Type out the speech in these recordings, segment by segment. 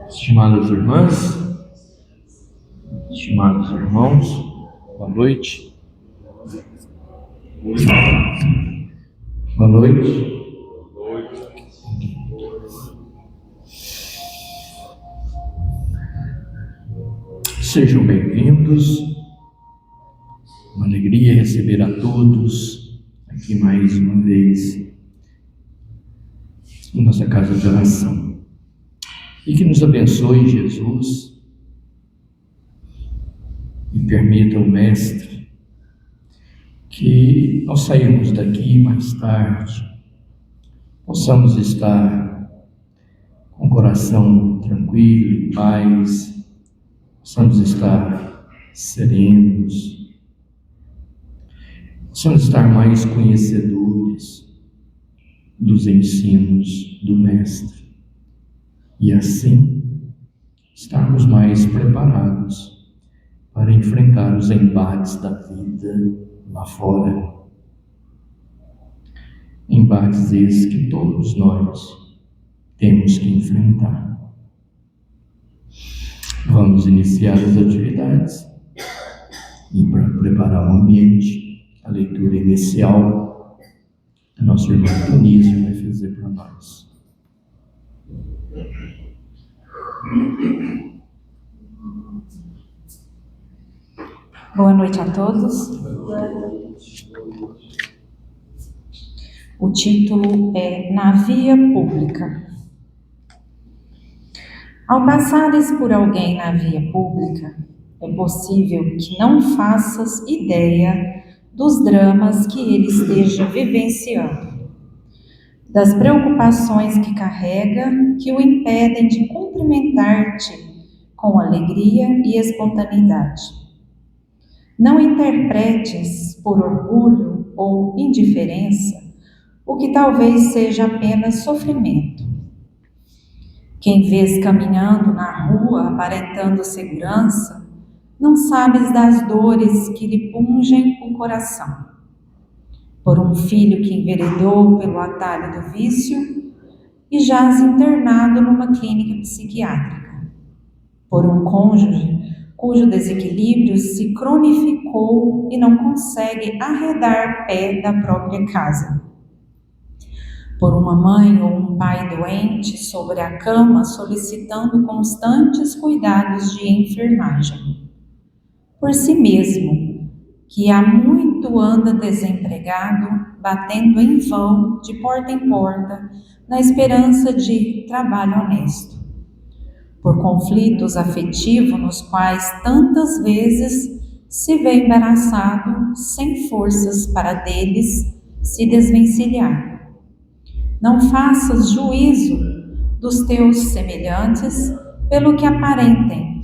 Estimadas irmãs, estimados irmãos, boa noite. Boa noite. Sejam bem-vindos. Uma alegria receber a todos aqui mais uma vez em nossa casa de oração. E que nos abençoe Jesus e permita o Mestre que, ao sairmos daqui mais tarde, possamos estar com o coração tranquilo, em paz, possamos estar serenos, possamos estar mais conhecedores dos ensinos do Mestre. E assim, estarmos mais preparados para enfrentar os embates da vida lá fora. Embates esses que todos nós temos que enfrentar. Vamos iniciar as atividades e para preparar o ambiente, a leitura inicial, a nossa irmã Tonísia vai fazer para nós. Boa noite a todos. O título é Na Via Pública. Ao passares por alguém na via pública, é possível que não faças ideia dos dramas que ele esteja vivenciando, das preocupações que carrega que o impedem de cumprimentar-te com alegria e espontaneidade. Não interpretes por orgulho ou indiferença o que talvez seja apenas sofrimento. Quem vês caminhando na rua aparentando segurança, não sabes das dores que lhe pungem o coração. Por um filho que enveredou pelo atalho do vício e jaz internado numa clínica psiquiátrica. Por um cônjuge cujo desequilíbrio se cronificou e não consegue arredar pé da própria casa. Por uma mãe ou um pai doente sobre a cama solicitando constantes cuidados de enfermagem. Por si mesmo, que há muito anda desempregado, batendo em vão, de porta em porta, na esperança de trabalho honesto. Por conflitos afetivos nos quais tantas vezes se vê embaraçado, sem forças para deles se desvencilhar. Não faças juízo dos teus semelhantes pelo que aparentem,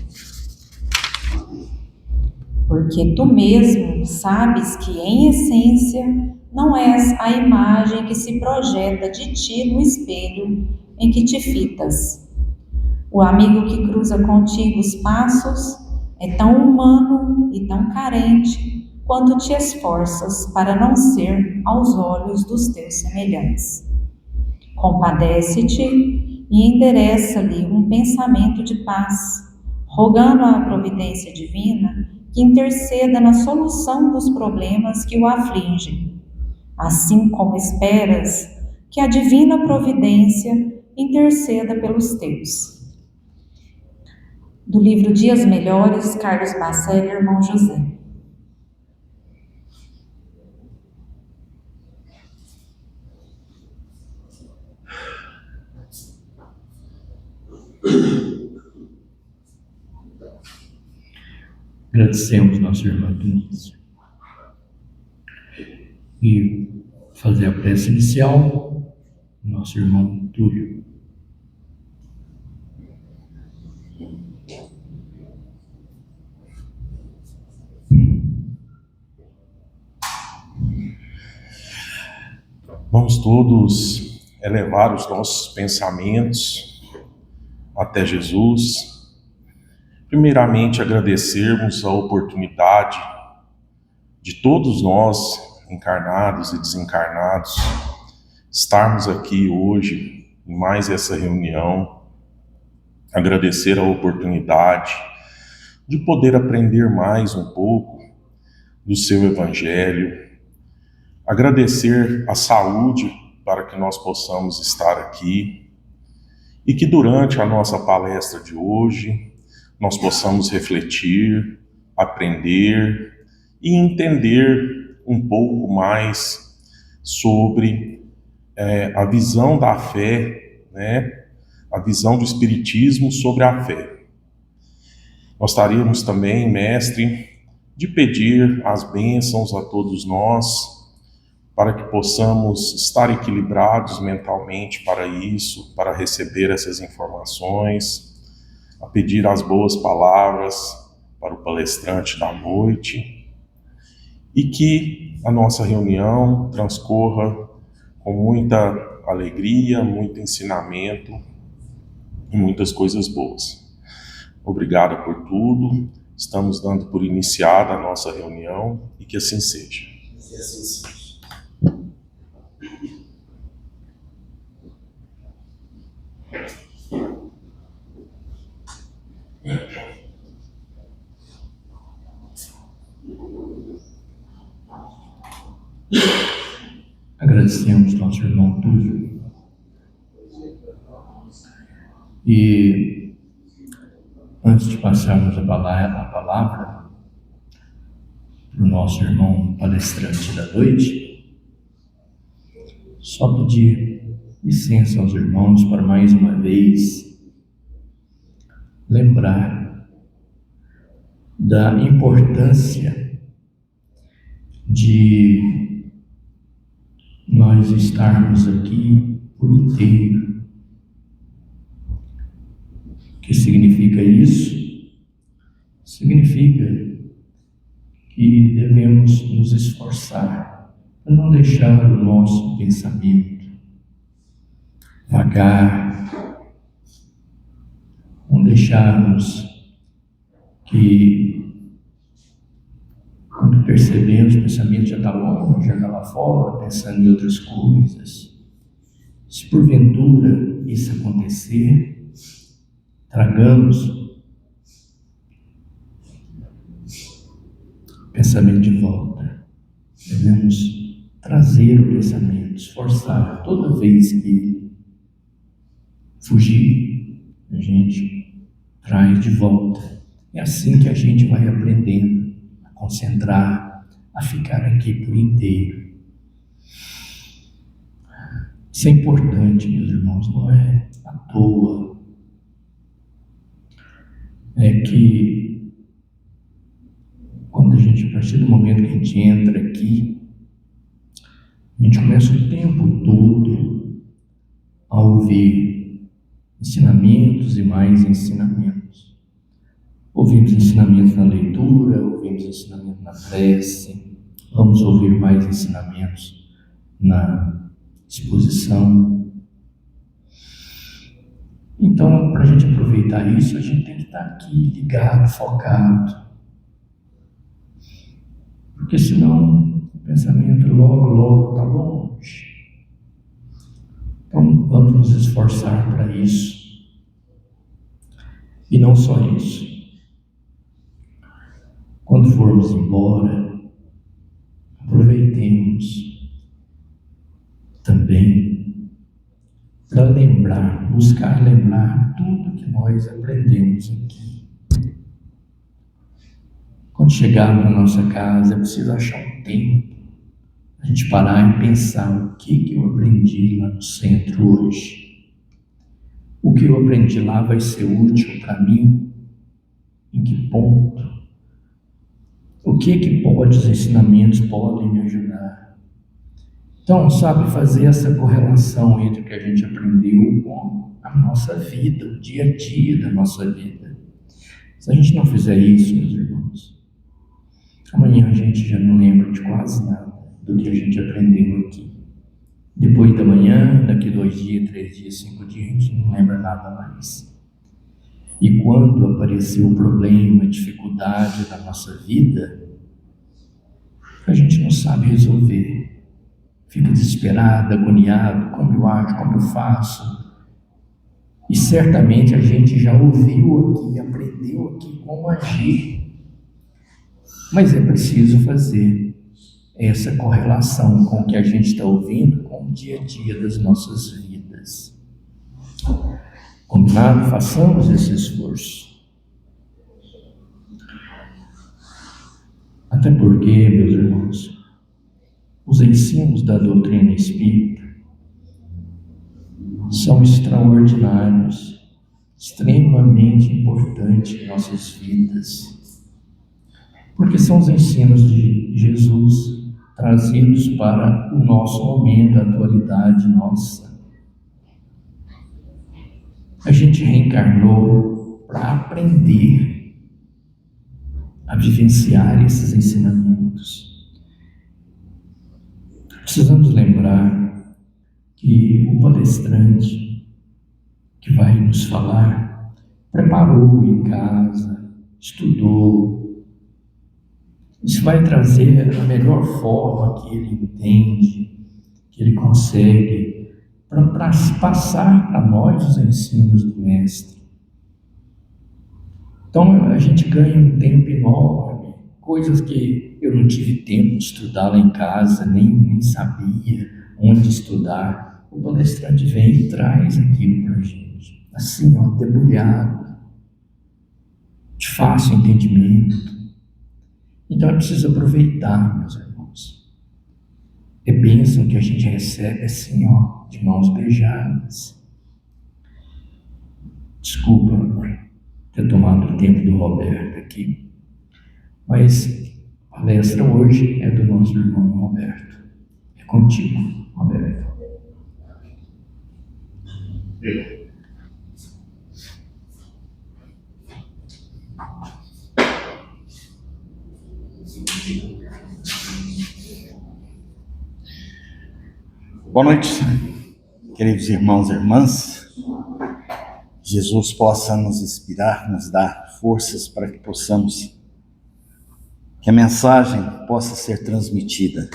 porque tu mesmo sabes que, em essência, não és a imagem que se projeta de ti no espelho em que te fitas. O amigo que cruza contigo os passos é tão humano e tão carente quanto te esforças para não ser aos olhos dos teus semelhantes. Compadece-te e endereça-lhe um pensamento de paz, rogando à providência divina que interceda na solução dos problemas que o afligem, assim como esperas que a divina providência interceda pelos teus. Do livro Dias Melhores, Carlos Bacelli, Irmão José. Agradecemos nosso irmão Tunísio. E fazer a prece inicial, nosso irmão Túlio. Vamos todos elevar os nossos pensamentos até Jesus. Primeiramente, agradecermos a oportunidade de todos nós, encarnados e desencarnados, estarmos aqui hoje em mais essa reunião. Agradecer a oportunidade de poder aprender mais um pouco do seu Evangelho. Agradecer a saúde para que nós possamos estar aqui e que durante a nossa palestra de hoje nós possamos refletir, aprender e entender um pouco mais sobre a visão da fé, a visão do Espiritismo sobre a fé. Gostaríamos também, mestre, de pedir as bênçãos a todos nós, para que possamos estar equilibrados mentalmente para isso, para receber essas informações, a pedir as boas palavras para o palestrante da noite, e que a nossa reunião transcorra com muita alegria, muito ensinamento e muitas coisas boas. Obrigado por tudo, estamos dando por iniciada a nossa reunião e que assim seja. Que assim seja. Agradecemos nosso irmão Túlio. E antes de passarmos a palavra para o nosso irmão palestrante da noite, só pedir licença aos irmãos para mais uma vez lembrar da importância de nós estarmos aqui por inteiro. O que significa isso? Significa que devemos nos esforçar para não deixar o nosso pensamento vagar, não deixarmos que, quando percebemos, o pensamento já está longe, já está lá fora, pensando em outras coisas. Se porventura isso acontecer, tragamos o pensamento de volta. Devemos trazer o pensamento, esforçar toda vez que fugir, a gente traz de volta. É assim que a gente vai aprendendo a concentrar, a ficar aqui por inteiro. Isso é importante, meus irmãos, não é à toa. É que quando a partir do momento que a gente entra aqui, a gente começa o tempo todo a ouvir ensinamentos e mais ensinamentos. Ouvimos ensinamentos na leitura, ouvimos ensinamentos na prece, vamos ouvir mais ensinamentos na exposição. Então, para a gente aproveitar isso, a gente tem que estar aqui ligado, focado. Porque senão o pensamento logo está longe. Então, vamos nos esforçar para isso. E não só isso. Quando formos embora, aproveitemos também para lembrar, buscar lembrar tudo que nós aprendemos aqui. Quando chegarmos na nossa casa, é preciso achar um tempo, a gente parar e pensar o que eu aprendi lá no centro hoje. O que eu aprendi lá vai ser útil para mim? Em que ponto? O que os ensinamentos podem me ajudar? Então, sabe, fazer essa correlação entre o que a gente aprendeu com a nossa vida, o dia a dia da nossa vida. Se a gente não fizer isso, meus irmãos, amanhã a gente já não lembra de quase nada do que a gente aprendeu aqui. Depois da manhã, daqui 2 dias, 3 dias, 5 dias, a gente não lembra nada mais. E quando aparecer o problema, a dificuldade da nossa vida, a gente não sabe resolver. Fica desesperado, agoniado, como eu ajo, como eu faço. E certamente a gente já ouviu aqui, aprendeu aqui como agir. Mas é preciso fazer essa correlação com o que a gente está ouvindo com o dia a dia das nossas vidas. Combinado? Façamos esse esforço. Até porque, meus irmãos, os ensinos da doutrina espírita são extraordinários, extremamente importantes em nossas vidas, porque são os ensinos de Jesus trazidos para o nosso momento, a atualidade nossa. A gente reencarnou para aprender a vivenciar esses ensinamentos. Precisamos lembrar que o palestrante que vai nos falar preparou em casa, estudou. Isso vai trazer a melhor forma que ele entende, que ele consegue, para passar para nós os ensinos do Mestre. Então a gente ganha um tempo enorme, coisas que eu não tive tempo de estudar lá em casa, nem sabia onde estudar. O palestrante vem e traz aquilo para a gente, assim, ó, debulhado, de fácil entendimento. Então é preciso aproveitar, meus irmãos. É bênção que a gente recebe assim, ó, de mãos beijadas. Desculpa ter tomado o tempo do Roberto aqui, mas a palestra hoje é do nosso irmão Roberto. É contigo, Roberto. Boa noite, queridos irmãos e irmãs. Jesus possa nos inspirar, nos dar forças para que possamos, que a mensagem possa ser transmitida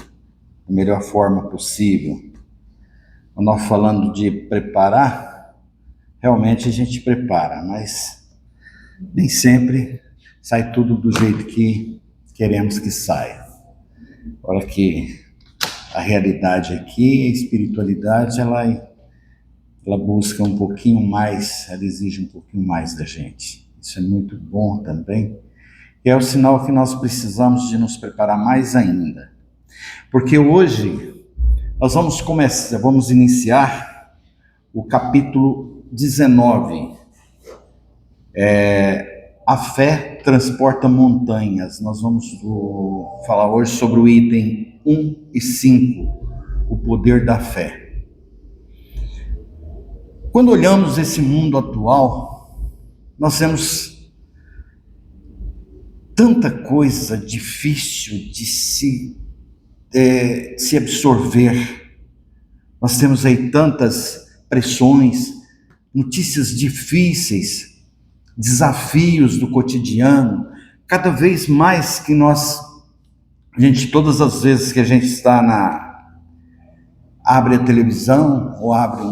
da melhor forma possível. Quando nós falando de preparar, realmente a gente prepara, mas nem sempre sai tudo do jeito que queremos que saia. Olha que a realidade aqui, a espiritualidade, ela busca um pouquinho mais, ela exige um pouquinho mais da gente. Isso é muito bom também. E é o sinal que nós precisamos de nos preparar mais ainda. Porque hoje nós vamos iniciar o capítulo 19. A fé transporta montanhas. Nós vamos falar hoje sobre o item 1 e 5, o poder da fé. Quando olhamos esse mundo atual, nós temos tanta coisa difícil de se absorver. Nós temos aí tantas pressões, notícias difíceis, desafios do cotidiano. Cada vez mais que todas as vezes que a gente está abre a televisão ou abre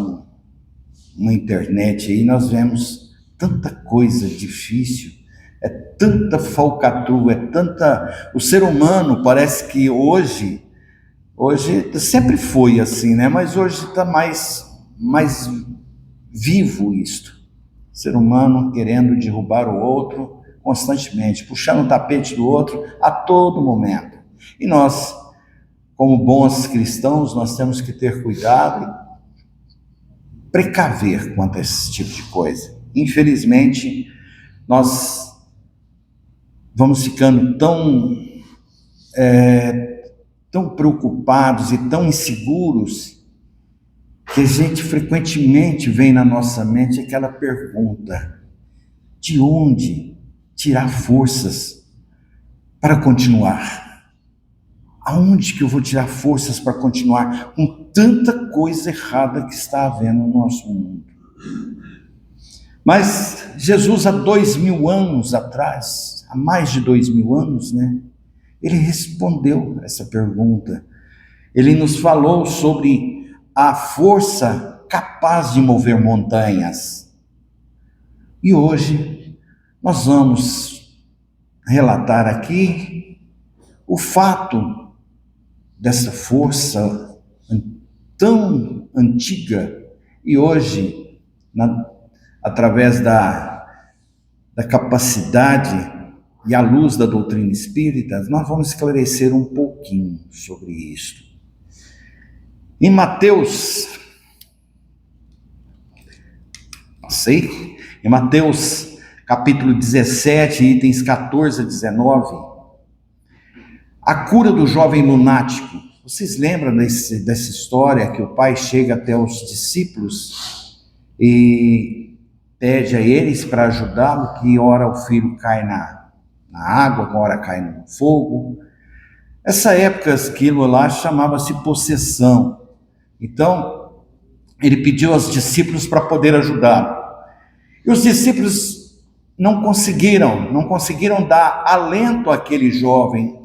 uma internet aí, nós vemos tanta coisa difícil, é tanta falcatrua, é tanta... O ser humano parece que hoje sempre foi assim, né? Mas hoje está mais vivo isto. O ser humano querendo derrubar o outro constantemente, puxando o tapete do outro a todo momento. E nós, como bons cristãos, nós temos que ter cuidado e precaver quanto a esse tipo de coisa. Infelizmente, nós vamos ficando tão preocupados e tão inseguros que a gente frequentemente vem na nossa mente aquela pergunta: de onde tirar forças para continuar? Aonde que eu vou tirar forças para continuar com tanta coisa errada que está havendo no nosso mundo? Mas Jesus, há 2000 anos atrás, há mais de 2000 anos, né? Ele respondeu essa pergunta. Ele nos falou sobre a força capaz de mover montanhas. E hoje nós vamos relatar aqui o fato dessa força tão antiga e hoje, através da capacidade e à luz da doutrina espírita, nós vamos esclarecer um pouquinho sobre isso. Em Mateus, capítulo 17, itens 14 a 19, a cura do jovem lunático. Vocês lembram dessa história que o pai chega até os discípulos e pede a eles para ajudá-lo, que ora o filho cai na água, ora cai no fogo. Essa época, aquilo lá chamava-se possessão. Então, ele pediu aos discípulos para poder ajudá-lo. E os discípulos não conseguiram dar alento àquele jovem,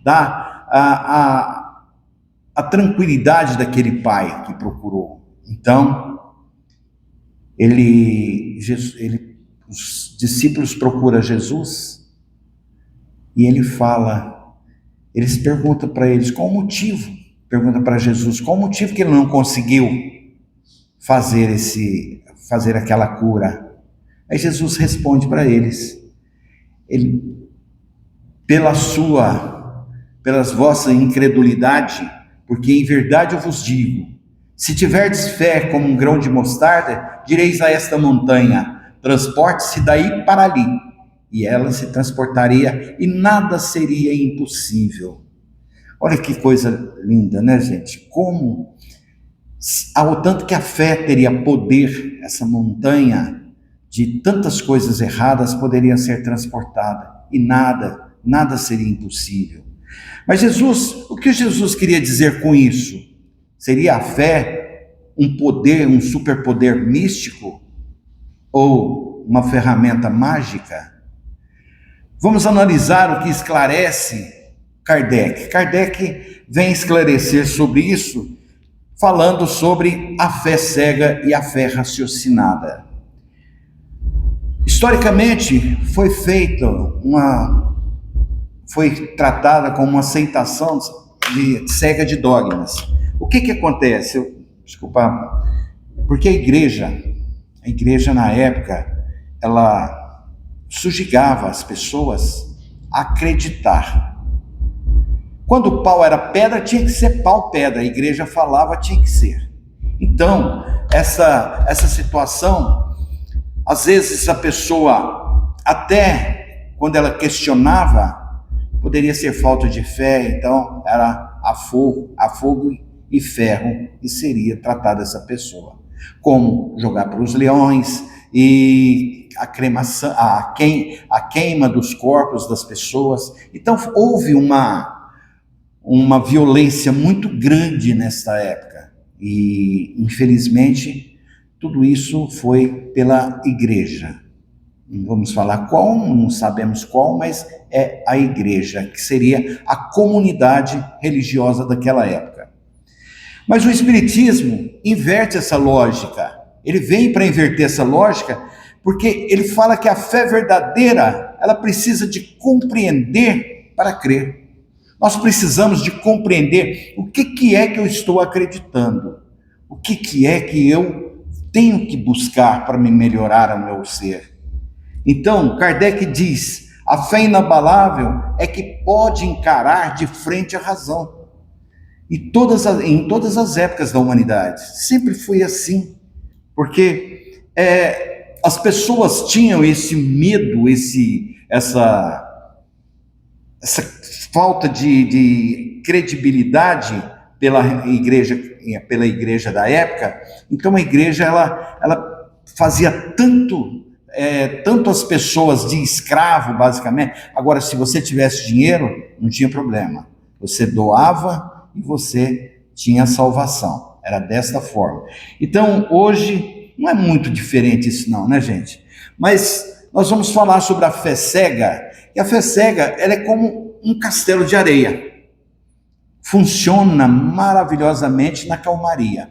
dar a tranquilidade daquele pai que procurou. Então, os discípulos procuram Jesus e eles perguntam para eles qual o motivo, perguntam para Jesus qual o motivo que ele não conseguiu fazer aquela cura. Aí Jesus responde para eles, pelas vossa incredulidade, porque em verdade eu vos digo, se tiverdes fé como um grão de mostarda, direis a esta montanha, transporte-se daí para ali, e ela se transportaria e nada seria impossível. Olha que coisa linda, né, gente? Como, ao tanto que a fé teria poder, essa montanha de tantas coisas erradas poderia ser transportada e nada seria impossível. Mas Jesus, o que Jesus queria dizer com isso? Seria a fé um poder, um superpoder místico ou uma ferramenta mágica? Vamos analisar o que esclarece Kardec. Kardec vem esclarecer sobre isso, falando sobre a fé cega e a fé raciocinada. Historicamente, foi tratada como uma aceitação cega de dogmas. O que acontece? Desculpa, porque a igreja na época, ela sujigava as pessoas a acreditar. Quando o pau era pedra, tinha que ser pau-pedra, a igreja falava, tinha que ser. Então, essa situação, às vezes a pessoa, até quando ela questionava, poderia ser falta de fé, então era a fogo e ferro e seria tratada essa pessoa. Como jogar para os leões e a queima dos corpos das pessoas. Então houve uma violência muito grande nesta época e infelizmente tudo isso foi pela igreja. Não vamos falar qual, não sabemos qual, mas é a igreja, que seria a comunidade religiosa daquela época. Mas o Espiritismo inverte essa lógica. Ele vem para inverter essa lógica, porque ele fala que a fé verdadeira, ela precisa de compreender para crer. Nós precisamos de compreender o que é que eu estou acreditando, o que é que eu tenho que buscar para me melhorar o meu ser. Então, Kardec diz, a fé inabalável é que pode encarar de frente a razão. E em todas as épocas da humanidade, sempre foi assim, porque as pessoas tinham esse medo, essa falta de credibilidade pela igreja da época. Então a igreja ela fazia tanto as pessoas de escravo, basicamente. Agora, se você tivesse dinheiro, não tinha problema, você doava e você tinha salvação. Era desta forma. Então, hoje, não é muito diferente isso não, né, gente? Mas nós vamos falar sobre a fé cega. E a fé cega, ela é como um castelo de areia. Funciona maravilhosamente na calmaria.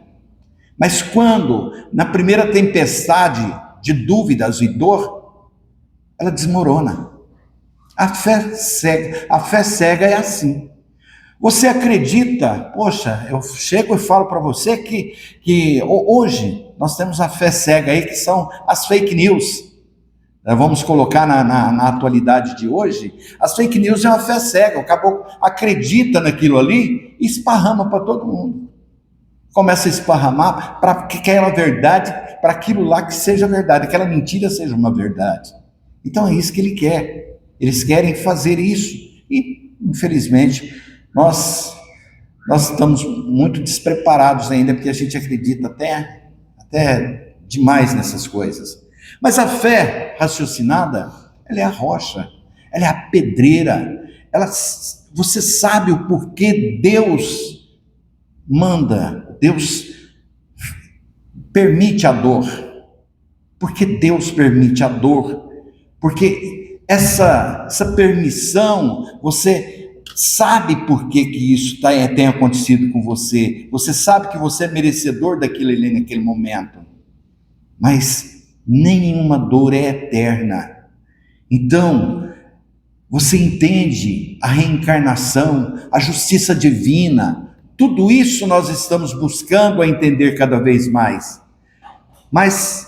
Mas quando, na primeira tempestade de dúvidas e dor, ela desmorona. A fé cega é assim. Você acredita, poxa, eu chego e falo para você que hoje nós temos a fé cega aí, que são as fake news. Vamos colocar na atualidade de hoje, as fake news é uma fé cega, o caboclo acredita naquilo ali e esparrama para todo mundo. Começa a esparramar para aquela verdade, para aquilo lá que seja verdade, aquela mentira seja uma verdade. Então é isso que ele quer, eles querem fazer isso e, infelizmente, nós estamos muito despreparados ainda, porque a gente acredita até demais nessas coisas. Mas a fé raciocinada, ela é a rocha, ela é a pedreira, você sabe o porquê Deus manda, Deus permite a dor. Porque Deus permite a dor, porque essa permissão, você sabe por que isso tem acontecido com você, você sabe que você é merecedor daquilo ali naquele momento, mas nenhuma dor é eterna. Então, você entende a reencarnação, a justiça divina, tudo isso nós estamos buscando a entender cada vez mais. Mas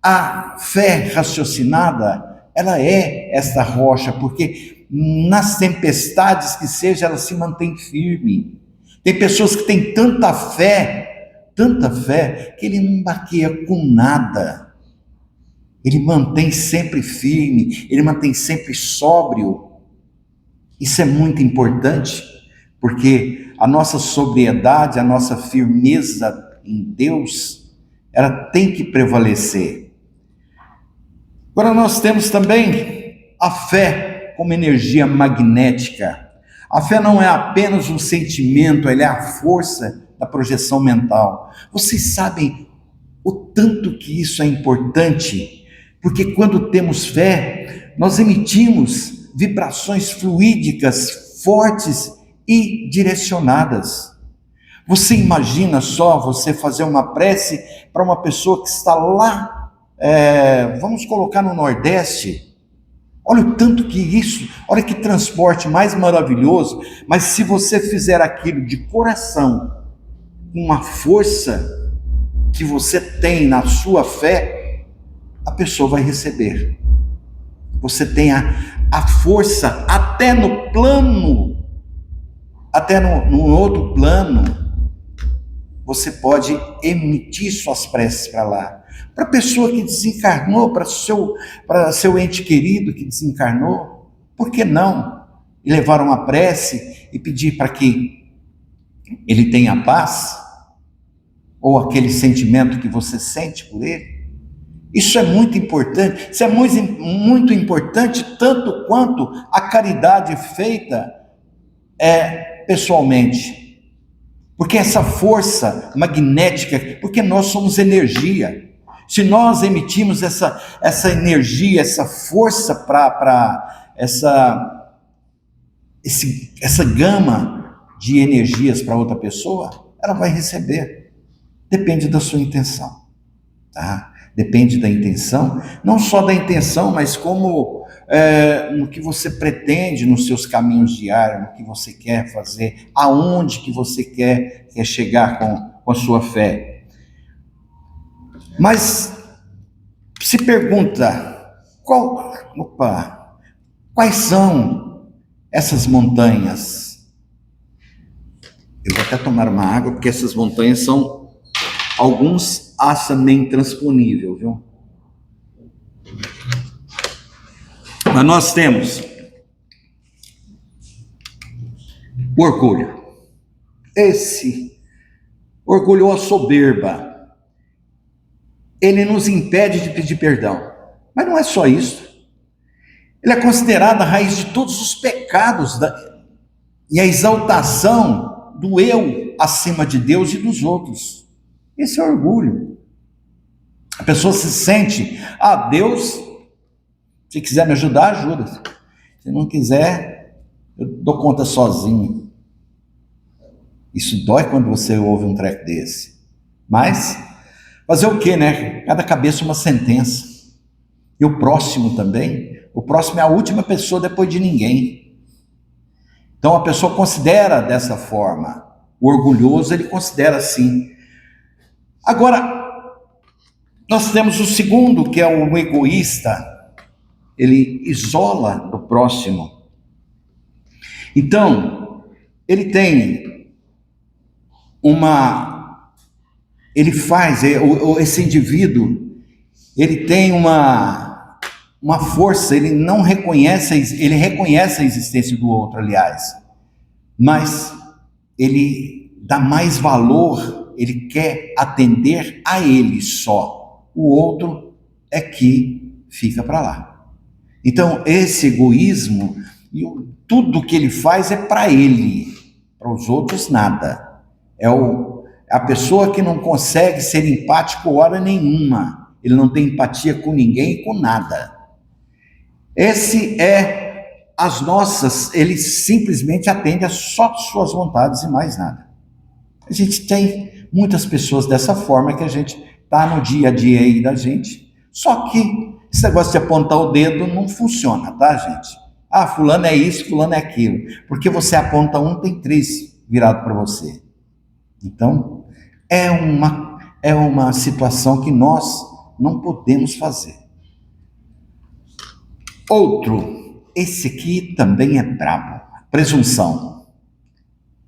a fé raciocinada, ela é esta rocha, porque nas tempestades que seja, ela se mantém firme. Tem pessoas que têm tanta fé, que ele não baqueia com nada. Ele mantém sempre firme, ele mantém sempre sóbrio. Isso é muito importante, porque a nossa sobriedade, a nossa firmeza em Deus, ela tem que prevalecer. Agora nós temos também a fé como energia magnética. A fé não é apenas um sentimento, ela é a força da projeção mental. Vocês sabem o tanto que isso é importante, porque quando temos fé, nós emitimos vibrações fluídicas, fortes e direcionadas. Você imagina só você fazer uma prece para uma pessoa que está lá, vamos colocar no Nordeste. Olha o tanto que isso, olha que transporte mais maravilhoso, mas se você fizer aquilo de coração, com uma força que você tem na sua fé, a pessoa vai receber. Você tem a força até no plano, até no outro plano, você pode emitir suas preces para lá. Para a pessoa que desencarnou, para seu ente querido que desencarnou, por que não? E levar uma prece e pedir para que ele tenha paz, ou aquele sentimento que você sente por ele. Isso é muito importante, isso é muito importante, tanto quanto a caridade feita pessoalmente. Porque essa força magnética, porque nós somos energia. Se nós emitimos essa energia, essa força para essa gama de energias para outra pessoa, ela vai receber. Depende da sua intenção, tá? Depende da intenção, não só da intenção, mas como no que você pretende nos seus caminhos diários, no que você quer fazer, aonde que você quer chegar com a sua fé. Mas se pergunta, quais são essas montanhas? Eu vou até tomar uma água, porque essas montanhas são, alguns acham meio intransponível, viu? Mas nós temos o orgulho. Esse orgulho ou a soberba, ele nos impede de pedir perdão. Mas não é só isso. Ele é considerado a raiz de todos os pecados e a exaltação do eu acima de Deus e dos outros. Esse é orgulho. A pessoa se sente, Deus, se quiser me ajudar, ajuda. Se não quiser, eu dou conta sozinho. Isso dói quando você ouve um treco desse. Mas, fazer o quê, né? Cada cabeça uma sentença. E o próximo também. O próximo é a última pessoa depois de ninguém. Então a pessoa considera dessa forma. O orgulhoso, ele considera assim. Agora, nós temos o segundo, que é o egoísta. Ele isola do próximo. Então, ele tem esse indivíduo, ele tem uma força, ele reconhece a existência do outro, aliás, mas ele dá mais valor, ele quer atender a ele só, o outro é que fica para lá. Então, esse egoísmo, tudo que ele faz é para ele, para os outros nada. É a pessoa que não consegue ser empático hora nenhuma. Ele não tem empatia com ninguém e com nada. Esse é as nossas, ele simplesmente atende a só suas vontades e mais nada. A gente tem muitas pessoas dessa forma que a gente está no dia a dia aí da gente, só que esse negócio de apontar o dedo não funciona, tá, gente? Fulano é isso, fulano é aquilo. Porque você aponta um, tem três virado para você. Então, é uma situação que nós não podemos fazer. Outro, esse aqui também é brabo. Presunção.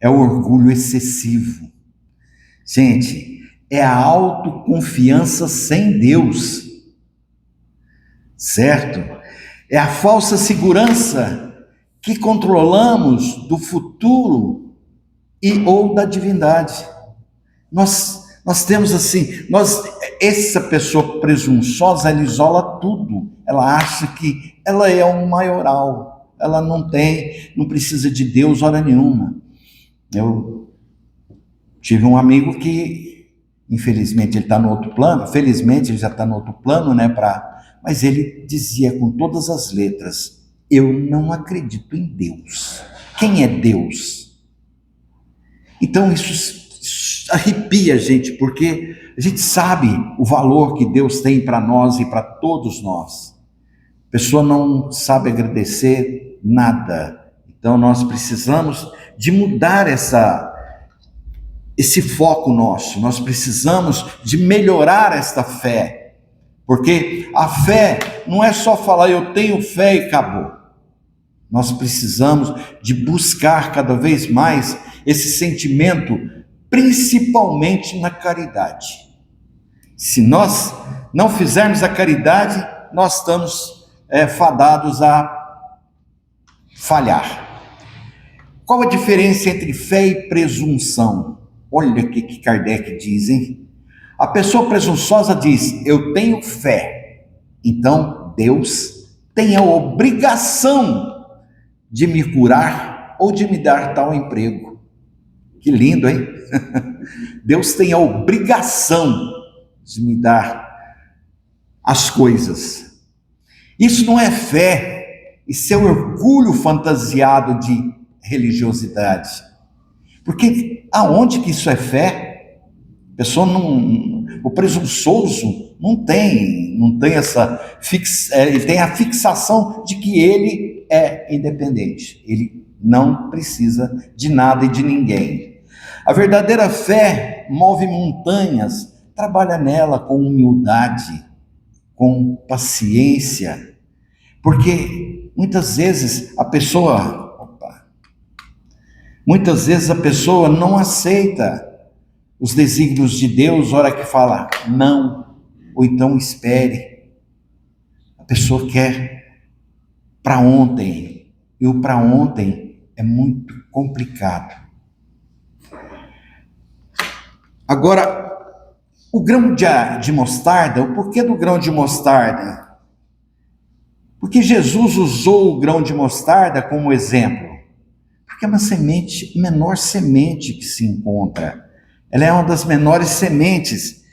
É o orgulho excessivo. Gente, é a autoconfiança sem Deus. Certo? É a falsa segurança que controlamos do futuro ou da divindade. Nós temos assim, essa pessoa presunçosa, ela isola tudo. Ela acha que ela é um maioral. Ela não precisa de Deus hora nenhuma. Eu tive um amigo que, infelizmente, ele está no outro plano. Felizmente, ele já está no outro plano, né, mas ele dizia com todas as letras, eu não acredito em Deus. Quem é Deus? Então isso arrepia a gente, porque a gente sabe o valor que Deus tem para nós e para todos nós. A pessoa não sabe agradecer nada. Então nós precisamos de mudar esse foco nosso. Nós precisamos de melhorar esta fé. Porque a fé não é só falar eu tenho fé e acabou. Nós precisamos de buscar cada vez mais esse sentimento, principalmente na caridade. Se nós não fizermos a caridade, nós estamos fadados a falhar. Qual a diferença entre fé e presunção? Olha o que Kardec diz, hein? A pessoa presunçosa diz, eu tenho fé, então Deus tem a obrigação de me curar ou de me dar tal emprego. Que lindo, hein? Deus tem a obrigação de me dar as coisas. Isso não é fé, isso é orgulho fantasiado de religiosidade. Porque aonde que isso é fé? A pessoa não, o presunçoso não tem ele tem a fixação de que ele é independente, ele não precisa de nada e de ninguém. A verdadeira fé move montanhas, trabalha nela com humildade, com paciência, porque muitas vezes a pessoa não aceita os desígnios de Deus, hora que fala não, ou então espere. A pessoa quer para ontem, e o para ontem é muito complicado. Agora, o grão de mostarda, o porquê do grão de mostarda? Porque Jesus usou o grão de mostarda como exemplo. Porque é uma semente, menor semente que se encontra. Ela é uma das menores sementes.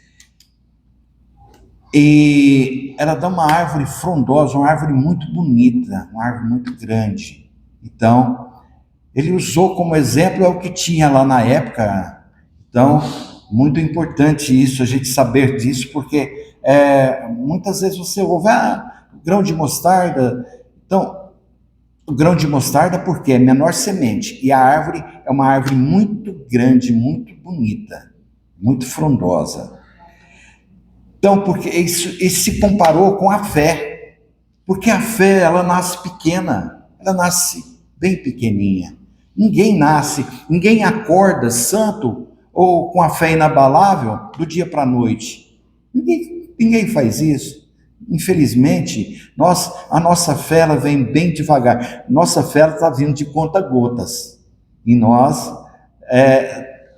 E ela dá uma árvore frondosa, uma árvore muito bonita, uma árvore muito grande. Então, ele usou como exemplo, é o que tinha lá na época. Então, muito importante isso, a gente saber disso, porque muitas vezes você ouve, grão de mostarda. Então, o grão de mostarda porque é menor semente, e a árvore é uma árvore muito grande, muito bonita, muito frondosa. Então, porque isso se comparou com a fé, porque a fé, ela nasce pequena, ela nasce bem pequenininha. Ninguém acorda santo ou com a fé inabalável do dia para a noite. Ninguém faz isso. Infelizmente, a nossa fé ela vem bem devagar. Nossa fé está vindo de conta-gotas. E nós,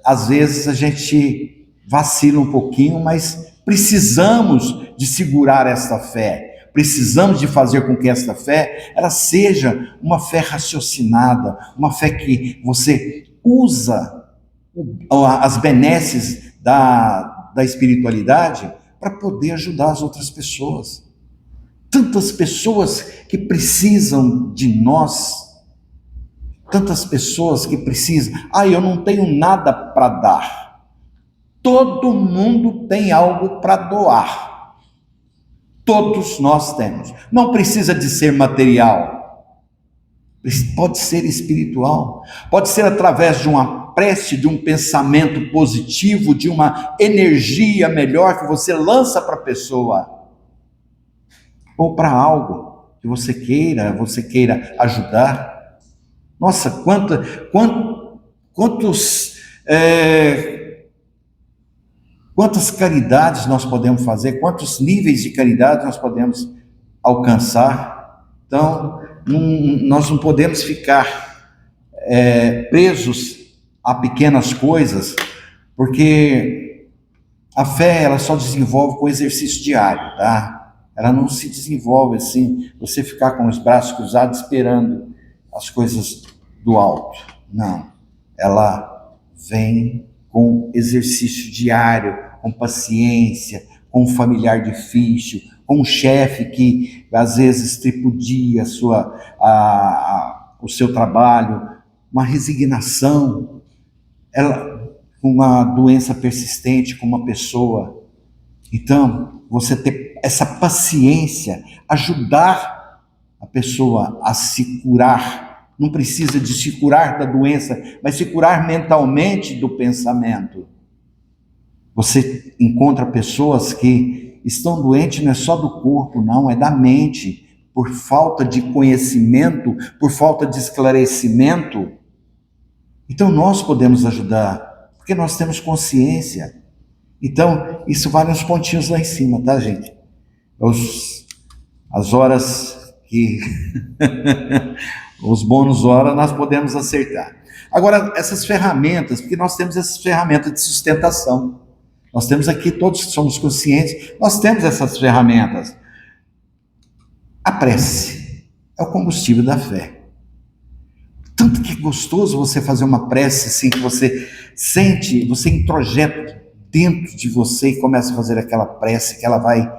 às vezes, a gente vacila um pouquinho, mas precisamos de segurar esta fé. Precisamos de fazer com que esta fé ela seja uma fé raciocinada, uma fé que você usa as benesses da espiritualidade para poder ajudar as outras pessoas. Tantas pessoas que precisam de nós, tantas pessoas que precisam. Eu não tenho nada para dar. Todo mundo tem algo para doar. Todos nós temos. Não precisa de ser material. Pode ser espiritual. Pode ser através de uma prece, de um pensamento positivo, de uma energia melhor que você lança para a pessoa, ou para algo que você queira ajudar. Nossa, quantas caridades nós podemos fazer, quantos níveis de caridade nós podemos alcançar. Então, nós não podemos ficar presos a pequenas coisas, porque a fé ela só desenvolve com exercício diário, tá? Ela não se desenvolve assim, você ficar com os braços cruzados esperando as coisas do alto. Não, ela vem com exercício diário, com paciência, com um familiar difícil, com um chefe que às vezes tripudia o seu trabalho, uma resignação, com uma doença persistente, com uma pessoa. Então, você ter essa paciência, ajudar a pessoa a se curar. Não precisa de se curar da doença, mas se curar mentalmente do pensamento. Você encontra pessoas que estão doentes, não é só do corpo, não, é da mente, por falta de conhecimento, por falta de esclarecimento. Então nós podemos ajudar, porque nós temos consciência. Então, isso vale uns pontinhos lá em cima, tá, gente? As horas que... os bônus horas nós podemos acertar. Agora, essas ferramentas, porque nós temos essas ferramentas de sustentação. Nós temos aqui, todos que somos conscientes, nós temos essas ferramentas. A prece é o combustível da fé. Tanto que é gostoso você fazer uma prece assim, que você sente, você introjeta dentro de você e começa a fazer aquela prece que ela vai,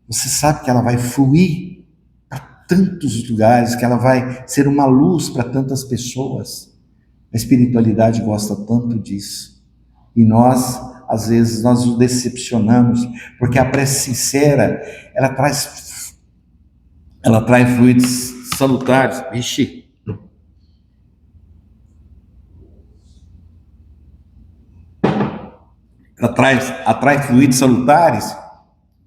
você sabe que ela vai fluir para tantos lugares, que ela vai ser uma luz para tantas pessoas. A espiritualidade gosta tanto disso. E nós, às vezes, nós nos decepcionamos, porque a prece sincera, ela traz fluidos salutares. Vixe! Atrai fluidos salutares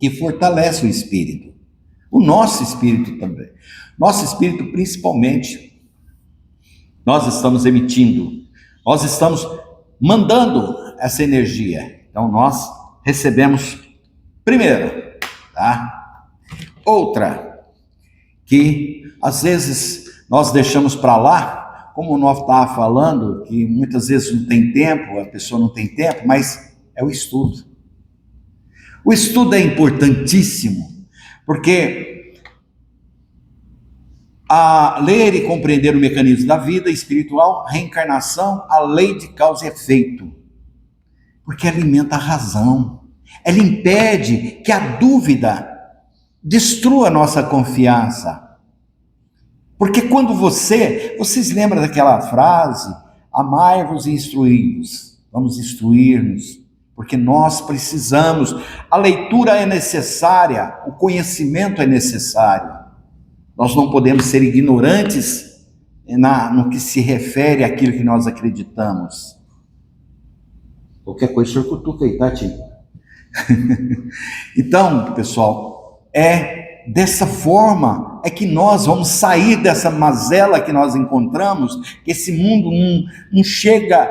que fortalecem o espírito. O nosso espírito também. Nosso espírito, principalmente, nós estamos emitindo, nós estamos mandando essa energia. Então, nós recebemos primeiro, tá? Outra, que às vezes nós deixamos para lá, como nós estávamos falando, que muitas vezes não tem tempo, a pessoa não tem tempo, mas é o estudo. O estudo é importantíssimo, porque a ler e compreender o mecanismo da vida espiritual, reencarnação, a lei de causa e efeito, porque alimenta a razão, ela impede que a dúvida destrua a nossa confiança, porque quando vocês lembram daquela frase, amai-vos e instruí-vos, vamos instruir-nos, porque nós precisamos, a leitura é necessária, o conhecimento é necessário. Nós não podemos ser ignorantes no que se refere àquilo que nós acreditamos. Qualquer coisa, o senhor cutuca aí, tá, tio? Então, pessoal, é dessa forma é que nós vamos sair dessa mazela que nós encontramos, que esse mundo não chega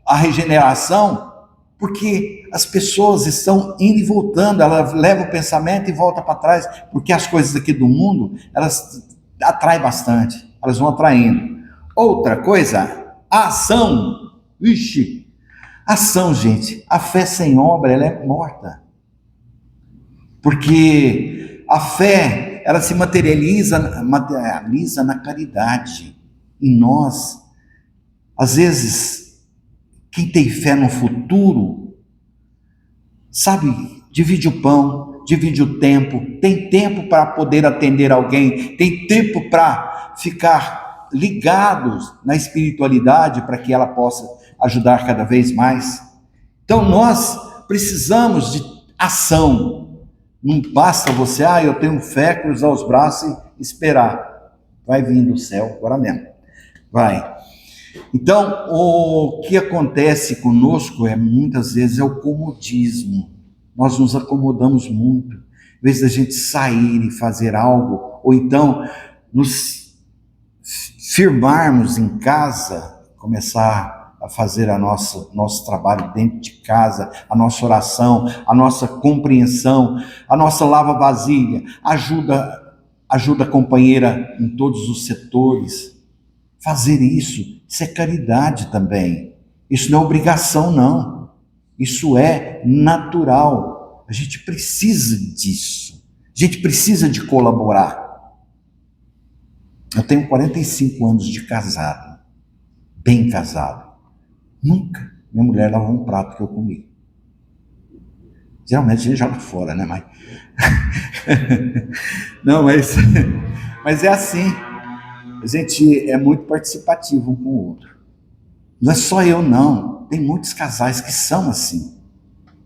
à regeneração, porque as pessoas estão indo e voltando, elas levam o pensamento e voltam para trás, porque as coisas aqui do mundo, elas atraem bastante, elas vão atraindo. Outra coisa, a ação. Ixi, ação, gente, a fé sem obra, ela é morta. Porque a fé, ela se materializa na caridade. E nós, às vezes, quem tem fé no futuro, sabe, divide o pão, divide o tempo, tem tempo para poder atender alguém, tem tempo para ficar ligados na espiritualidade para que ela possa ajudar cada vez mais. Então nós precisamos de ação. Não basta você, eu tenho fé, cruzar os braços e esperar. Vai vir do céu agora mesmo. Vai. Então, o que acontece conosco muitas vezes é o comodismo. Nós nos acomodamos muito. Em vez da gente sair e fazer algo, ou então nos firmarmos em casa, começar a fazer nosso trabalho dentro de casa, a nossa oração, a nossa compreensão, a nossa lava-vasilha, ajuda a companheira em todos os setores. Fazer isso é caridade também. Isso não é obrigação, não. Isso é natural. A gente precisa disso. A gente precisa de colaborar. Eu tenho 45 anos de casado. Bem casado. Nunca minha mulher lavou um prato que eu comi. Geralmente a gente joga fora, né, mãe? Não, mas é assim. A gente é muito participativo um com o outro. Não é só eu, não. Tem muitos casais que são assim.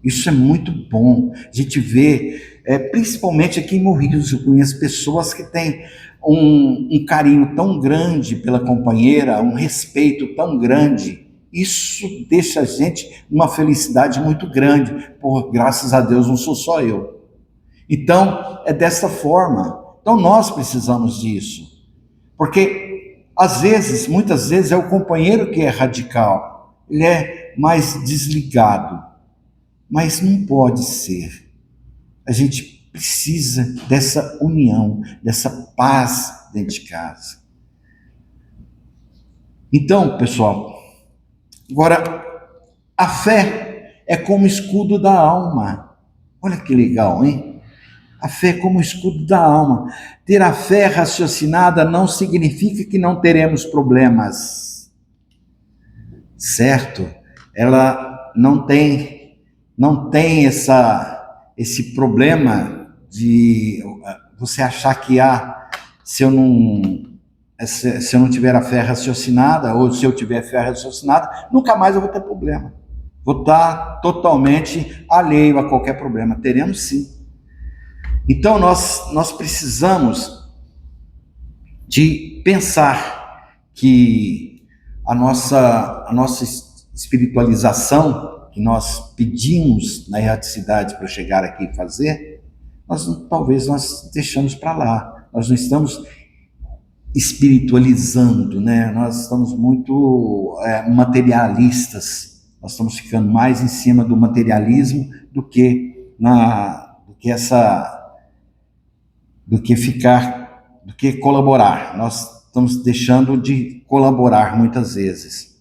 Isso é muito bom. A gente vê, principalmente aqui em Morrinhos, eu conheço pessoas que têm um carinho tão grande pela companheira, um respeito tão grande. Isso deixa a gente numa felicidade muito grande. Graças a Deus, não sou só eu. Então, é dessa forma. Então, nós precisamos disso. Porque, muitas vezes, é o companheiro que é radical. Ele é mais desligado. Mas não pode ser. A gente precisa dessa união, dessa paz dentro de casa. Então, pessoal, agora, a fé é como escudo da alma. Olha que legal, hein? A fé é como escudo da alma. Ter a fé raciocinada não significa que não teremos problemas. Certo? Ela não tem esse problema de você achar que se eu não se eu não tiver a fé raciocinada, ou se eu tiver fé raciocinada, nunca mais eu vou ter problema. Vou estar totalmente alheio a qualquer problema. Teremos sim. Então nós precisamos de pensar que a nossa espiritualização que nós pedimos na erraticidade para chegar aqui e fazer, talvez nós deixamos para lá. Nós não estamos espiritualizando, né? Nós estamos muito materialistas. Nós estamos ficando mais em cima do materialismo do que colaborar. Nós estamos deixando de colaborar muitas vezes.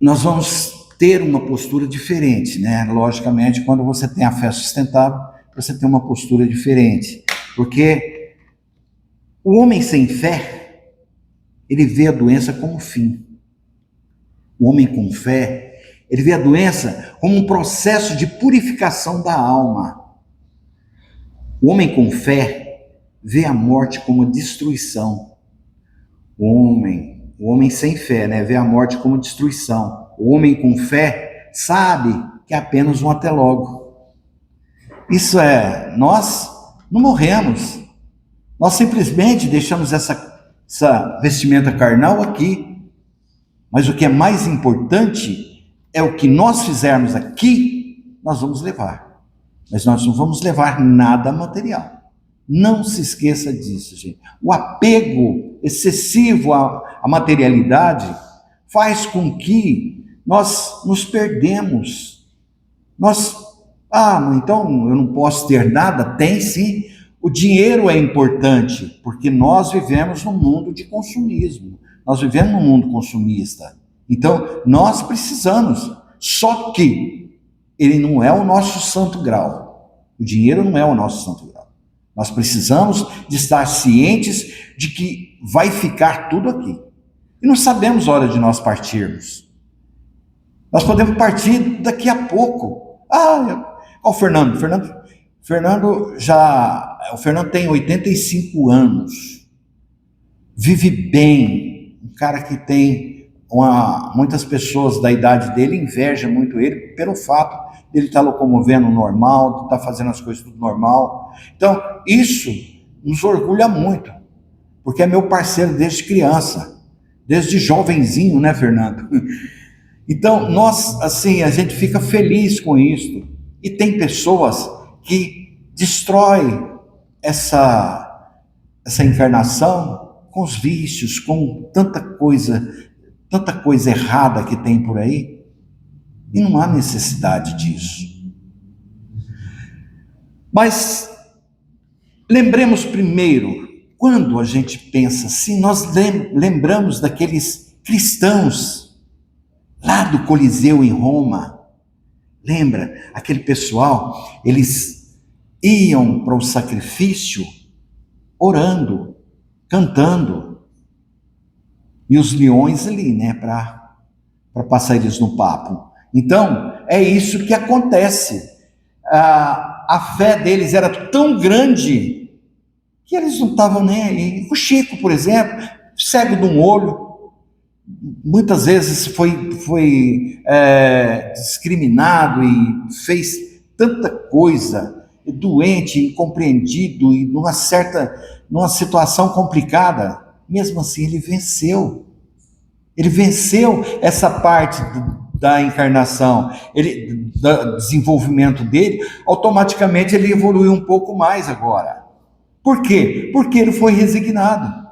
Nós vamos ter uma postura diferente, né? Logicamente, quando você tem a fé sustentável, você tem uma postura diferente. Porque o homem sem fé, ele vê a doença como fim. O homem com fé, ele vê a doença como um processo de purificação da alma. O homem com fé vê a morte como destruição. O homem sem fé, né, vê a morte como destruição. O homem com fé sabe que é apenas um até logo. Isso é, nós não morremos. Nós simplesmente deixamos essa vestimenta carnal aqui. Mas o que é mais importante é o que nós fizermos aqui, nós vamos levar. Mas nós não vamos levar nada material. Não se esqueça disso, gente. O apego excessivo à materialidade faz com que nós nos perdemos. Então eu não posso ter nada? Tem sim. O dinheiro é importante, porque nós vivemos num mundo de consumismo. Nós vivemos num mundo consumista. Então, nós precisamos. Só que ele não é o nosso santo grau. O dinheiro não é o nosso santo grau. Nós precisamos de estar cientes de que vai ficar tudo aqui. E não sabemos a hora de nós partirmos. Nós podemos partir daqui a pouco. O Fernando. O Fernando tem 85 anos. Vive bem. Um cara que tem muitas pessoas da idade dele invejam muito ele pelo fato dele estar locomovendo normal, de estar fazendo as coisas tudo normal. Então, isso nos orgulha muito, porque é meu parceiro desde criança, desde jovenzinho, né, Fernando? Então, nós, assim, a gente fica feliz com isso. E tem pessoas que destroem essa encarnação com os vícios, com tanta coisa errada que tem por aí, e não há necessidade disso. Mas lembremos primeiro, quando a gente pensa assim, nós lembramos daqueles cristãos lá do Coliseu em Roma. Lembra? Aquele pessoal, eles iam para o sacrifício orando, cantando, e os leões ali, né, para passar eles no papo. Então, é isso que acontece. A fé deles era tão grande que eles não estavam nem aí. O Chico, por exemplo, cego de um olho, muitas vezes foi discriminado e fez tanta coisa, doente, incompreendido e numa situação complicada. Mesmo assim, ele venceu. Ele venceu essa parte da encarnação, do desenvolvimento dele. Automaticamente ele evoluiu um pouco mais agora. Por quê? Porque ele foi resignado.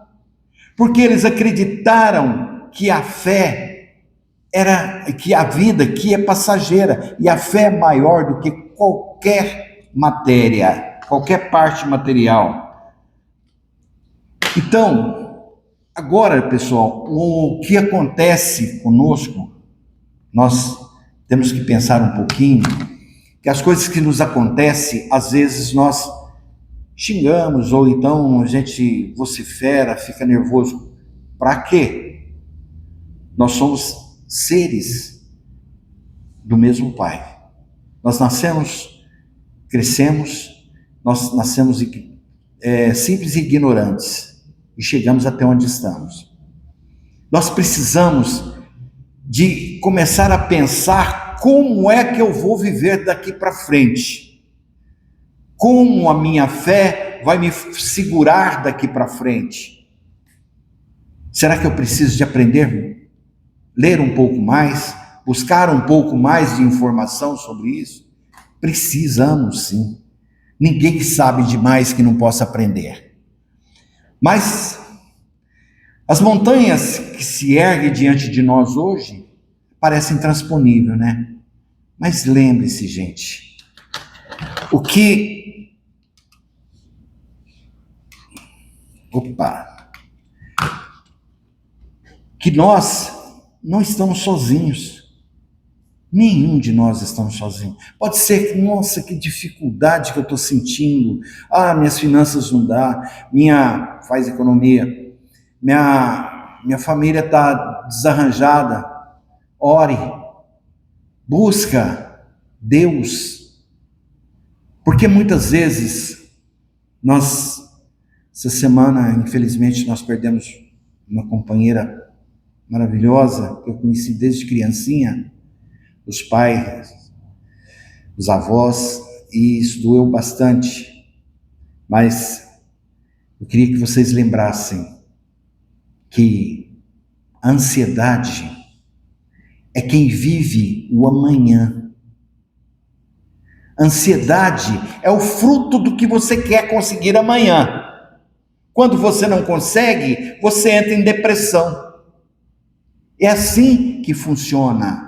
Porque eles acreditaram que a fé que a vida que é passageira, e a fé é maior do que qualquer matéria, qualquer parte material. Então, agora, pessoal, o que acontece conosco, nós temos que pensar um pouquinho, que as coisas que nos acontecem, às vezes nós xingamos, ou então a gente vocifera, fica nervoso. Para quê? Nós somos seres do mesmo Pai. Nós nascemos, crescemos, nós nascemos simples e ignorantes e chegamos até onde estamos. Nós precisamos de começar a pensar como é que eu vou viver daqui para frente. Como a minha fé vai me segurar daqui para frente. Será que eu preciso de aprender, ler um pouco mais, buscar um pouco mais de informação sobre isso? Precisamos, sim. Ninguém sabe demais que não possa aprender. Mas as montanhas que se erguem diante de nós hoje parecem intransponíveis, né? Mas lembre-se, gente, que nós não estamos sozinhos. Nenhum de nós estamos sozinhos. Pode ser que, nossa, que dificuldade que eu estou sentindo. Minhas finanças não dá, faz economia, minha família está desarranjada. Ore, busca Deus. Porque muitas vezes, essa semana, infelizmente, nós perdemos uma companheira maravilhosa, que eu conheci desde criancinha, os pais, os avós, e isso doeu bastante. Mas eu queria que vocês lembrassem que a ansiedade é quem vive o amanhã. Ansiedade é o fruto do que você quer conseguir amanhã. Quando você não consegue, você entra em depressão. É assim que funciona.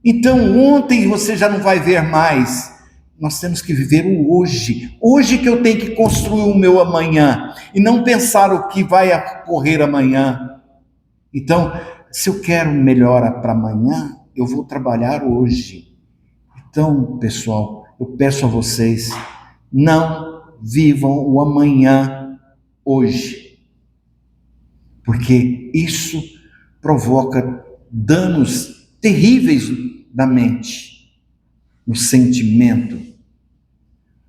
Então, ontem você já não vai ver mais. Nós temos que viver o hoje. Hoje que eu tenho que construir o meu amanhã. E não pensar o que vai ocorrer amanhã. Então, se eu quero melhora para amanhã, eu vou trabalhar hoje. Então, pessoal, eu peço a vocês, não vivam o amanhã hoje. Porque isso provoca danos terríveis na mente, no sentimento.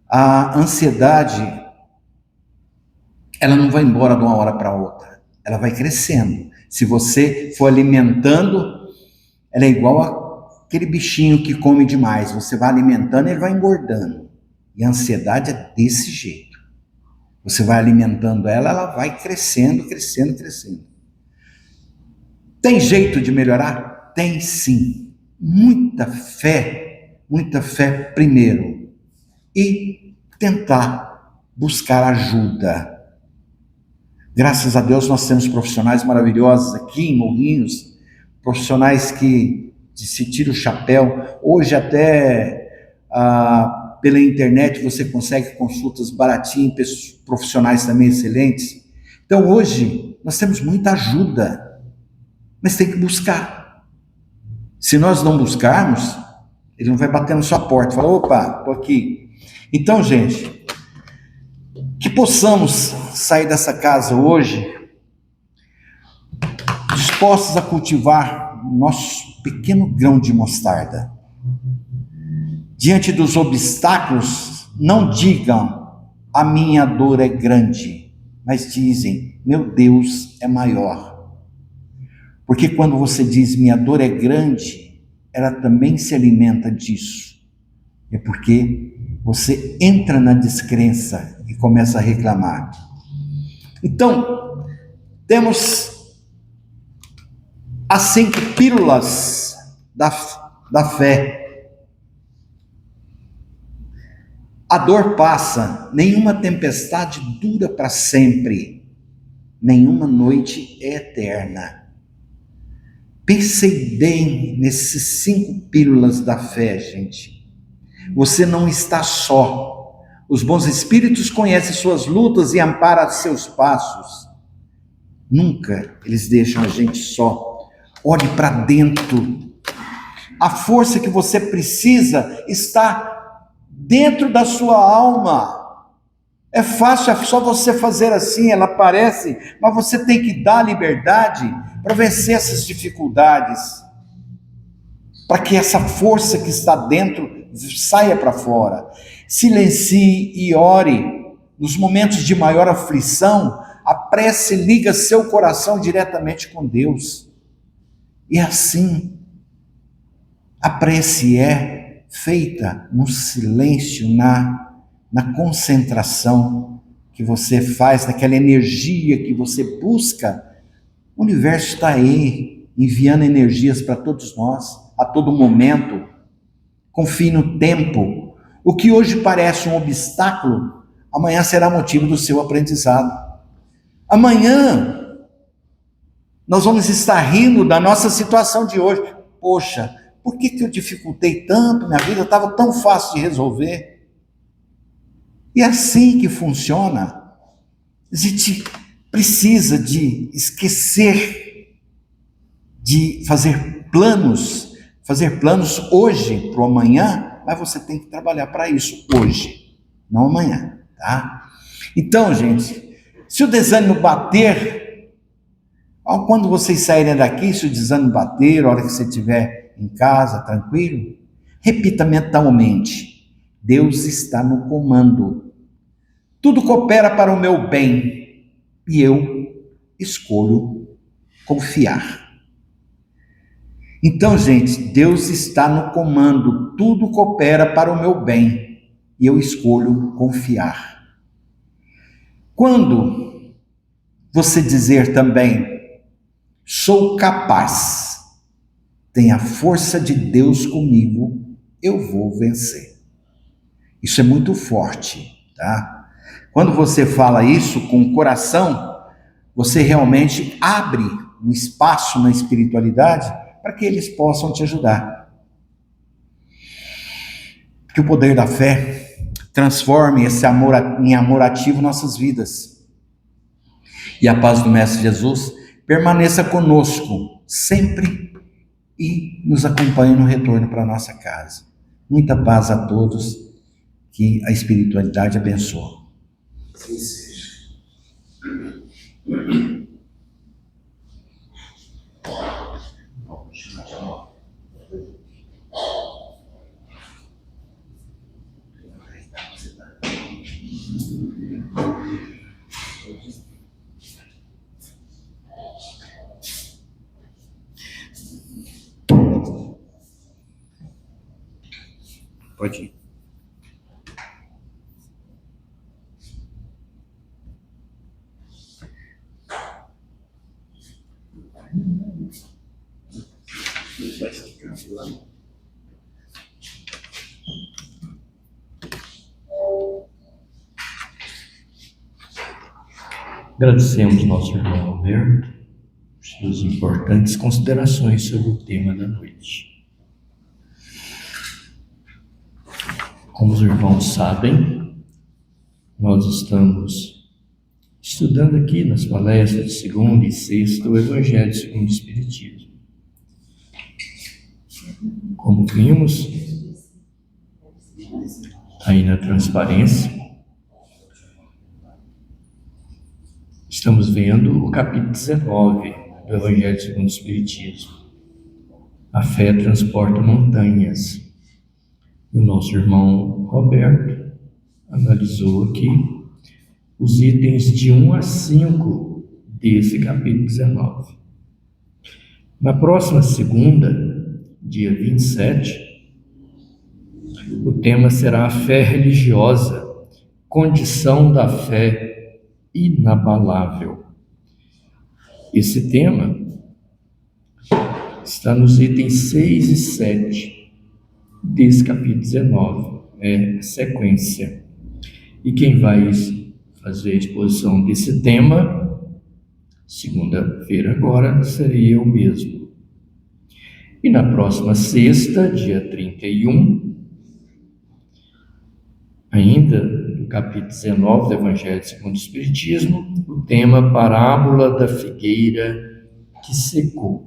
A ansiedade, ela não vai embora de uma hora para outra, ela vai crescendo. Se você for alimentando, ela é igual aquele bichinho que come demais, você vai alimentando, ele vai engordando. E a ansiedade é desse jeito. Você vai alimentando ela, ela vai crescendo, crescendo, crescendo. Tem jeito de melhorar? Tem sim. Muita fé primeiro. E tentar buscar ajuda. Graças a Deus nós temos profissionais maravilhosos aqui em Morrinhos, profissionais que se tiram o chapéu. Hoje até pela internet você consegue consultas baratinhas, profissionais também excelentes. Então hoje nós temos muita ajuda, mas tem que buscar. Se nós não buscarmos, ele não vai bater na sua porta, fala, opa, estou aqui. Então, gente, que possamos sair dessa casa hoje dispostos a cultivar nosso pequeno grão de mostarda. Diante dos obstáculos, não digam, a minha dor é grande, mas dizem, meu Deus é maior. Porque quando você diz, minha dor é grande, ela também se alimenta disso. É porque você entra na descrença e começa a reclamar. Então, temos as 5 pílulas da fé. A dor passa, nenhuma tempestade dura para sempre, nenhuma noite é eterna. Pensei bem nesses 5 pílulas da fé, gente. Você não está só. Os bons espíritos conhecem suas lutas e amparam seus passos. Nunca eles deixam a gente só. Olhe para dentro. A força que você precisa está dentro da sua alma. É fácil, é só você fazer assim, ela aparece, mas você tem que dar liberdade para vencer essas dificuldades, para que essa força que está dentro saia para fora. Silencie e ore, nos momentos de maior aflição, a prece liga seu coração diretamente com Deus. E assim, a prece é feita no silêncio, na concentração que você faz, naquela energia que você busca. O universo está aí, enviando energias para todos nós, a todo momento. Confie no tempo. O que hoje parece um obstáculo, amanhã será motivo do seu aprendizado. Amanhã, nós vamos estar rindo da nossa situação de hoje. Poxa, por que eu dificultei tanto? Minha vida estava tão fácil de resolver. E é assim que funciona. A gente precisa de esquecer de fazer planos hoje para o amanhã, mas você tem que trabalhar para isso hoje, não amanhã, tá? Então, gente, se o desânimo bater, quando vocês saírem daqui, se o desânimo bater, a hora que você estiver em casa, tranquilo, repita mentalmente: Deus está no comando. Tudo coopera para o meu bem e eu escolho confiar. Então, gente, Deus está no comando, tudo coopera para o meu bem e eu escolho confiar. Quando você dizer também, sou capaz, tem a força de Deus comigo, eu vou vencer. Isso é muito forte, tá? Quando você fala isso com o coração, você realmente abre um espaço na espiritualidade para que eles possam te ajudar. Que o poder da fé transforme esse amor em amor ativo nossas vidas. E a paz do Mestre Jesus permaneça conosco sempre e nos acompanhe no retorno para a nossa casa. Muita paz a todos, que a espiritualidade abençoe. Assim seja. Pode ir. Agradecemos nosso irmão Alberto por suas importantes considerações sobre o tema da noite. Como os irmãos sabem, nós estamos estudando aqui nas palestras de segunda e sexta o Evangelho segundo o Espiritismo. Como vimos aí na transparência, estamos vendo o capítulo 19 do Evangelho segundo o Espiritismo. A fé transporta montanhas. O nosso irmão Roberto analisou aqui os itens de 1 a 5 desse capítulo 19. Na próxima segunda, dia 27, o tema será a fé religiosa, condição da fé inabalável. Esse tema está nos itens 6 e 7 desse capítulo 19, é sequência. E quem vai fazer a exposição desse tema, segunda-feira agora, serei eu mesmo. E na próxima sexta, dia 31, ainda no capítulo 19 do Evangelho segundo o Espiritismo, o tema Parábola da Figueira que Secou.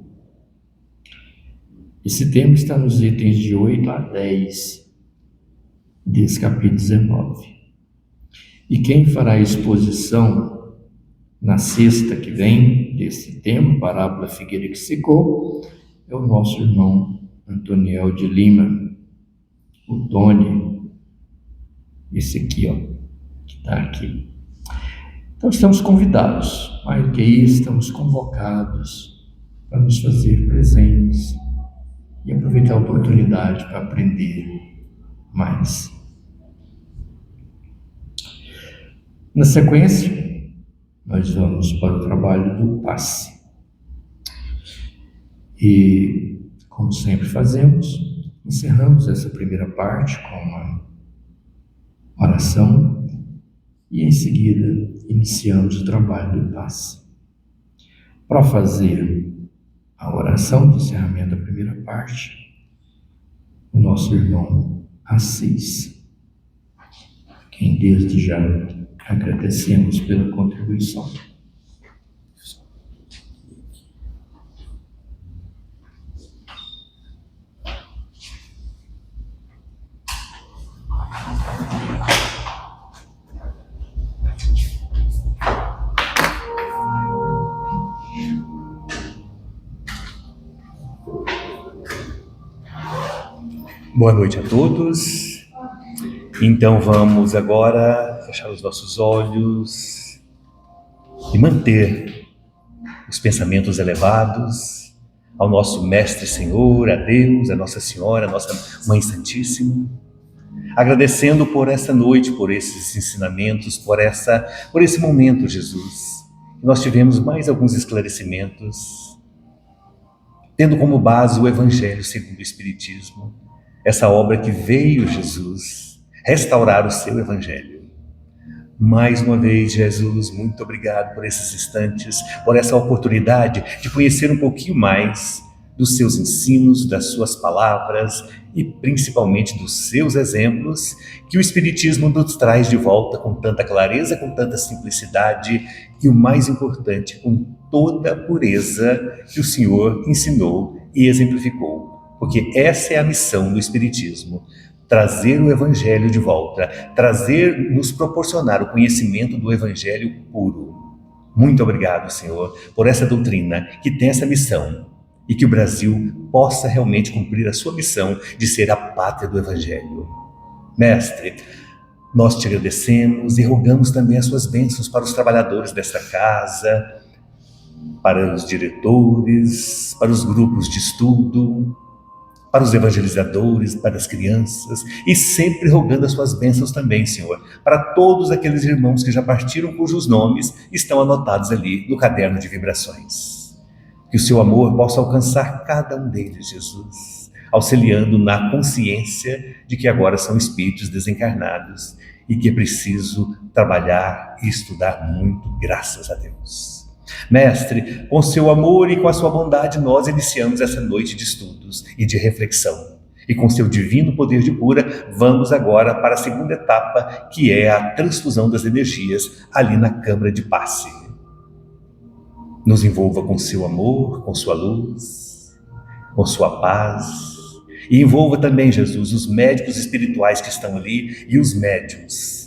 Esse tema está nos itens de 8 a 10 desse capítulo 19. E quem fará a exposição na sexta que vem desse tema, Parábola da Figueira que Secou, é o nosso irmão Antoniel de Lima, o Tony, esse aqui, ó. que está aqui. Então estamos convidados, mais do que isso, estamos convocados para nos fazer presentes e aproveitar a oportunidade para aprender mais. Na sequência, nós vamos para o trabalho do passe. E, como sempre fazemos, encerramos essa primeira parte com uma oração e, em seguida, iniciamos o trabalho do passe. Para fazer a oração de encerramento da primeira parte, o nosso irmão Assis, quem desde já agradecemos pela contribuição. Boa noite a todos. Então vamos agora fechar os nossos olhos e manter os pensamentos elevados ao nosso Mestre Senhor, a Deus, a Nossa Senhora, a nossa Mãe Santíssima, agradecendo por essa noite, por esses ensinamentos, por esse momento, Jesus. Nós tivemos mais alguns esclarecimentos, tendo como base o Evangelho segundo o Espiritismo, essa obra que veio, Jesus, restaurar o seu Evangelho. Mais uma vez, Jesus, muito obrigado por esses instantes, por essa oportunidade de conhecer um pouquinho mais dos seus ensinos, das suas palavras e principalmente dos seus exemplos, que o Espiritismo nos traz de volta com tanta clareza, com tanta simplicidade e, o mais importante, com toda a pureza que o Senhor ensinou e exemplificou. Porque essa é a missão do Espiritismo, trazer o Evangelho de volta, nos proporcionar o conhecimento do Evangelho puro. Muito obrigado, Senhor, por essa doutrina que tem essa missão e que o Brasil possa realmente cumprir a sua missão de ser a pátria do Evangelho. Mestre, nós te agradecemos e rogamos também as suas bênçãos para os trabalhadores desta casa, para os diretores, para os grupos de estudo, para os evangelizadores, para as crianças, e sempre rogando as suas bênçãos também, Senhor, para todos aqueles irmãos que já partiram, cujos nomes estão anotados ali no caderno de vibrações. Que o seu amor possa alcançar cada um deles, Jesus, auxiliando na consciência de que agora são espíritos desencarnados e que é preciso trabalhar e estudar muito, graças a Deus. Mestre, com seu amor e com a sua bondade, nós iniciamos essa noite de estudos e de reflexão. E com seu divino poder de cura, vamos agora para a segunda etapa, que é a transfusão das energias ali na câmara de passe. Nos envolva com seu amor, com sua luz, com sua paz. E envolva também, Jesus, os médicos espirituais que estão ali e os médiuns.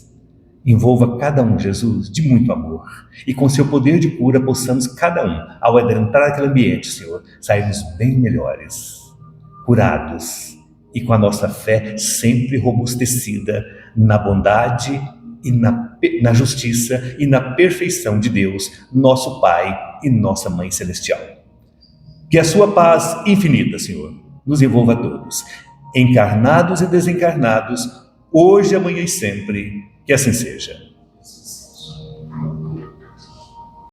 Envolva cada um, Jesus, de muito amor. E com seu poder de cura, possamos cada um, ao adentrar naquele ambiente, Senhor, sairmos bem melhores, curados e com a nossa fé sempre robustecida na bondade e na justiça e na perfeição de Deus, nosso Pai e nossa Mãe Celestial. Que a sua paz infinita, Senhor, nos envolva a todos, encarnados e desencarnados, hoje, amanhã e sempre. Que assim seja.